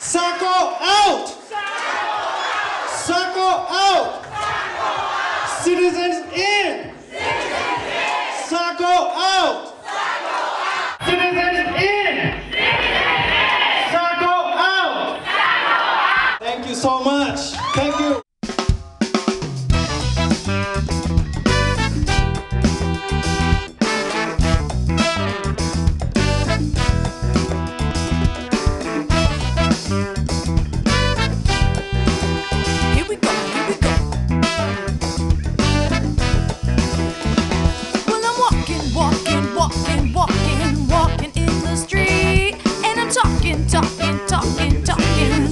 Sacco out! Sacco out! Citizens in! Sacco out! Citizens in! Sacco out! Thank you so much. Thank you.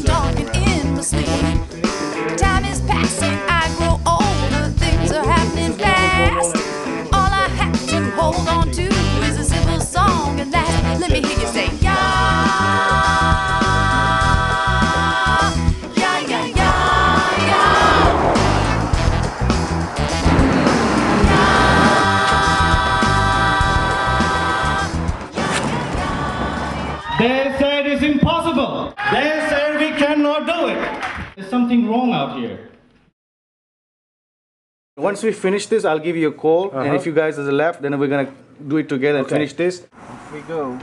Talking in my sleep. Time is passing, I grow older, things are happening fast. All I have to hold on to is a simple song at last. Let me hear you say, yeah, yeah, yeah, yeah, yeah. They said it's impossible. They said we cannot do it. There's something wrong out here. Once we finish this, I'll give you a call. And if you guys are left, then we're gonna do it together and finish this. Here we go.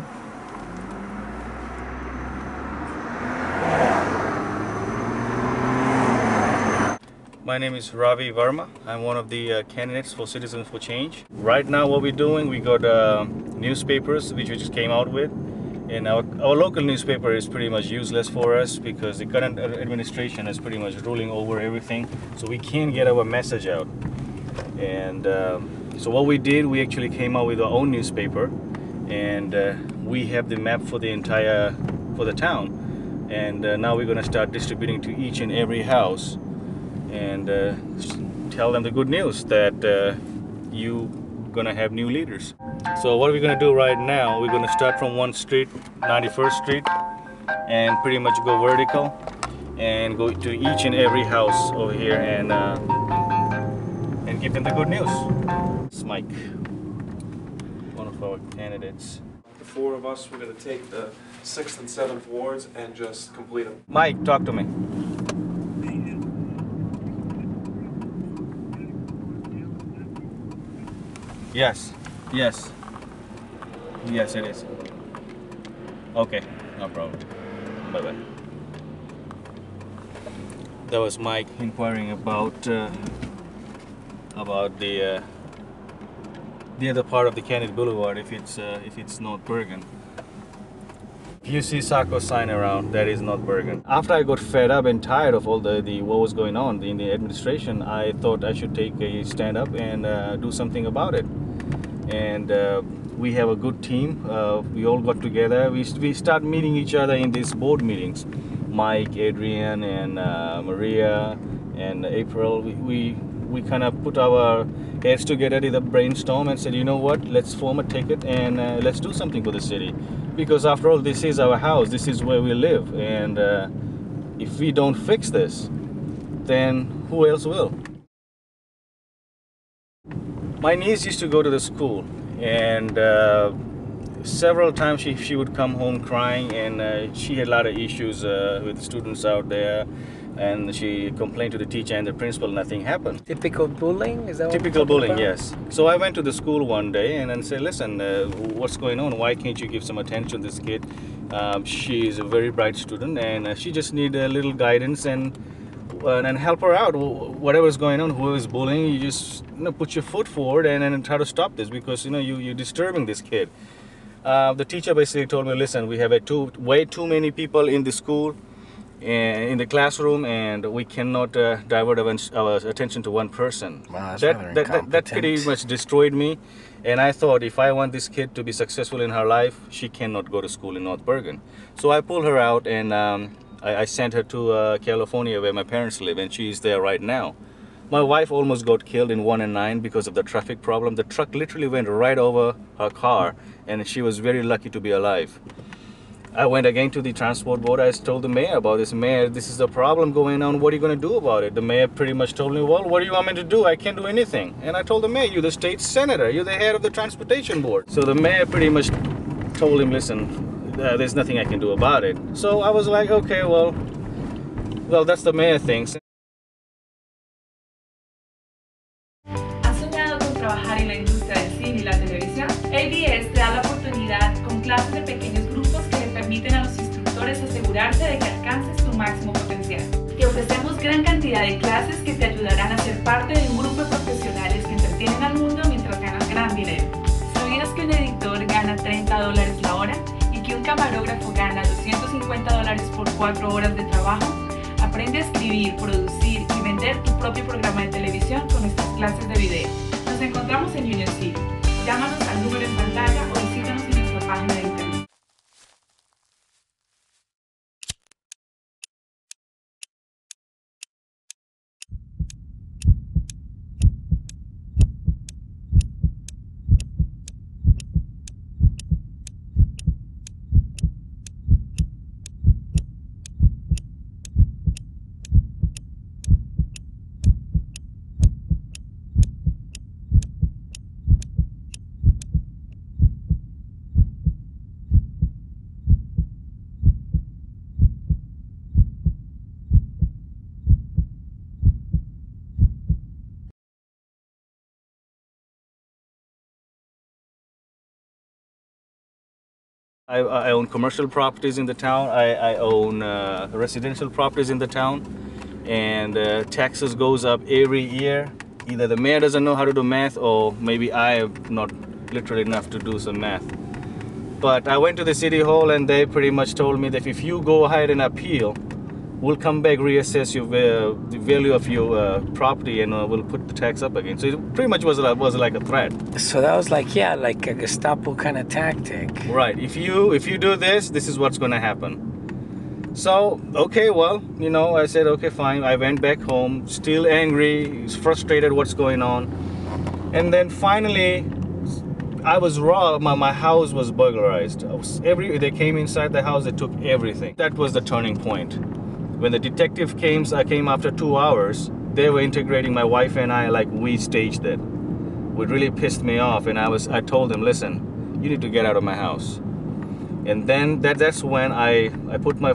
My name is Ravi Verma. I'm one of the candidates for Citizens for Change. Right now what we're doing, we got newspapers which we just came out with. And our local newspaper is pretty much useless for us because the current administration is pretty much ruling over everything. So we can't get our message out. And so what we did, we actually came out with our own newspaper. And we have the map for the town. And now we're going to start distributing to each and every house. And tell them the good news that you're going to have new leaders. So what we're going to do right now, we're going to start from one street, 91st Street, and pretty much go vertical and go to each and every house over here and give them the good news. It's Mike, one of our candidates. The four of us, we're going to take the 6th and 7th wards and just complete them. Mike, talk to me. Yes. Yes. Yes, it is. Okay, no problem. Bye-bye. That was Mike inquiring about the other part of the Kennedy Boulevard, if it's North Bergen. If you see Sacco sign around, that is North Bergen. After I got fed up and tired of all the what was going on in the administration, I thought I should take a stand up and do something about it. And we have a good team. We all got together. We start meeting each other in these board meetings. Mike, Adrian, and Maria, and April. We kind of put our heads together, did a brainstorm, and said, you know what? Let's form a ticket and let's do something for the city. Because after all, this is our house. This is where we live. And if we don't fix this, then who else will? My niece used to go to the school, and several times she would come home crying, and she had a lot of issues with students out there, and she complained to the teacher and the principal. Nothing happened. Typical bullying? Is that what Typical bullying, about? yes. So I went to the school one day and then said, listen, what's going on? Why can't you give some attention to this kid? She is a very bright student, and she just needs a little guidance and help her out. Whatever's going on, whoever's bullying, you just put your foot forward and try to stop this, because you're disturbing this kid. The teacher basically told me, listen, we have way too many people in the school and in the classroom, and we cannot divert our attention to one person. Wow, that pretty much destroyed me. And I thought, if I want this kid to be successful in her life, she cannot go to school in North Bergen. So I pulled her out, and I sent her to California, where my parents live, and she's there right now. My wife almost got killed in 1 and 9 because of the traffic problem. The truck literally went right over her car, and she was very lucky to be alive. I went again to the transport board. I told the mayor about this. Mayor, this is the problem going on. What are you going to do about it? The mayor pretty much told me, well, what do you want me to do? I can't do anything. And I told the mayor, you're the state senator. You're the head of the transportation board. So the mayor pretty much told him, listen, there's nothing I can do about it. So I was like, okay, well, that's the mayor thinks. ¿Has soñado con trabajar en la industria del cine y la televisión? ABS te da la oportunidad con clases de pequeños grupos que le permiten a los instructores asegurarse de que alcances tu máximo potencial. Te ofrecemos gran cantidad de clases que te ayudarán a ser parte de un grupo de profesionales que entretienen al mundo mientras ganas gran dinero. ¿Sabías que un editor gana $30 la hora y que un camarógrafo gana $250 por 4 horas de trabajo? Aprende a escribir, producir y vender tu propio programa de televisión con nuestras clases de video. Nos encontramos en Union City. Llámanos al número en pantalla o visítanos en nuestra página de internet. I own commercial properties in the town. I own residential properties in the town, and taxes goes up every year. Either the mayor doesn't know how to do math, or maybe I am not literate enough to do some math. But I went to the city hall, and they pretty much told me that if you go ahead and appeal, we'll come back, reassess your the value of your property, and we'll put the tax up again. So it pretty much was like a threat. So that was like, yeah, like a Gestapo kind of tactic. Right. If you do this, this is what's going to happen. So, okay, well, you know, I said, okay, fine. I went back home, still angry, frustrated what's going on. And then finally, I was raw. My house was burglarized. They came inside the house, they took everything. That was the turning point. When the detective came after 2 hours, they were integrating my wife and I like we staged it. It really pissed me off, and I told them, listen, you need to get out of my house. And then that's when I put my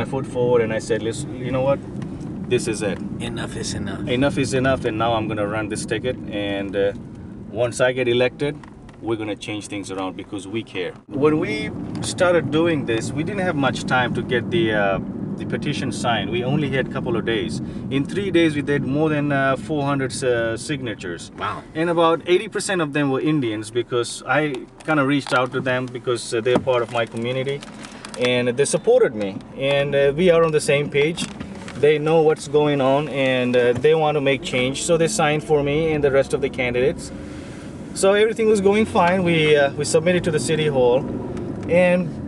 foot forward and I said, listen, you know what? This is it. Enough is enough. Enough is enough, and now I'm gonna run this ticket, and once I get elected, we're gonna change things around because we care. When we started doing this, we didn't have much time to get the petition signed. We only had a couple of days. In 3 days, we did more than 400 signatures. Wow. And about 80% of them were Indians, because I kind of reached out to them because they're part of my community, and they supported me. And we are on the same page. They know what's going on, and they want to make change. So they signed for me and the rest of the candidates. So everything was going fine. We submitted to the city hall, and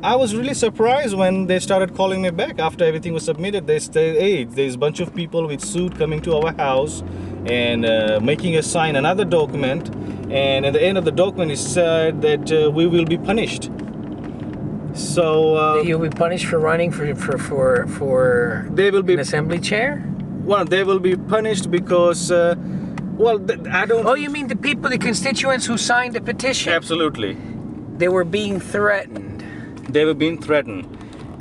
I was really surprised when they started calling me back after everything was submitted. They said, hey, there's a bunch of people with suit coming to our house and making us sign another document. And at the end of the document, it said that we will be punished. So you'll be punished for running for they will be an assembly chair? Well, they will be punished because I don't. Oh, you mean the people, the constituents who signed the petition? Absolutely. They were being threatened. They were being threatened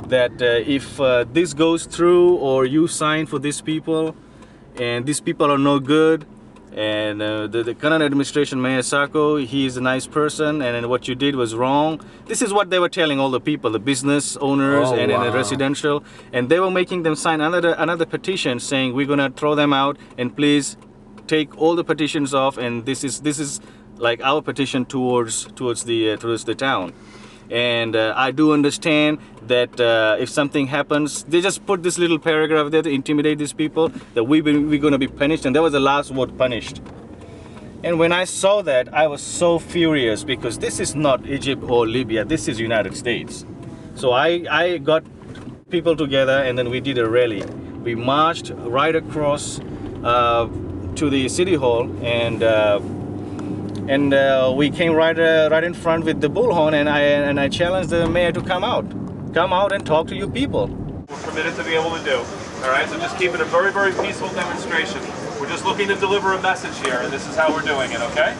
that if this goes through, or you sign for these people, and these people are no good, and the current administration, Mayor Sacco, he is a nice person, and what you did was wrong. This is what they were telling all the people, the business owners, and the residential, and they were making them sign another petition saying we're gonna throw them out, and please take all the petitions off, and this is like our petition towards the town. And I do understand that if something happens, they just put this little paragraph there to intimidate these people, that we're going to be punished, and that was the last word, punished. And when I saw that, I was so furious, because this is not Egypt or Libya, this is United States. So I got people together, and then we did a rally. We marched right across to the city hall, and we came right in front with the bullhorn, and I challenged the mayor to come out and talk to you people. We're committed to be able to do. All right, so just keep it a very, very peaceful demonstration. We're just looking to deliver a message here, and this is how we're doing it, okay?